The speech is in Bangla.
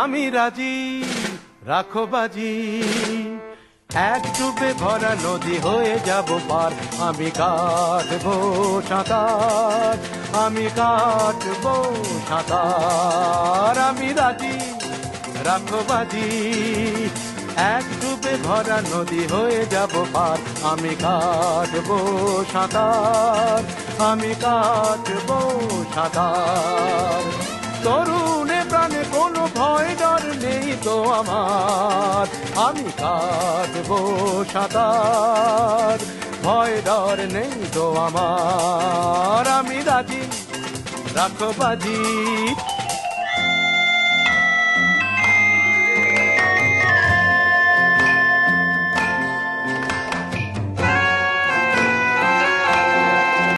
আমি রাজি, রাখো বাজি, এক ডুবে ভরা নদী হয়ে যাব পার। আমি কাটবো সাঁতার, আমি কাটবো সাঁতার। আমি রাজি, রাখো বাজি, এক ডুবে ভরা নদী হয়ে যাব পার। আমি কাটবো সাঁতার, আমি কাটবো সাঁতার। তরুণে প্রাণে কোনো ভয় ডর নেই তো আমার। আমি কাটবো সাঁতার, ভয় ডর নেই তো আমার। আমি রাজি, রাখো বাজি।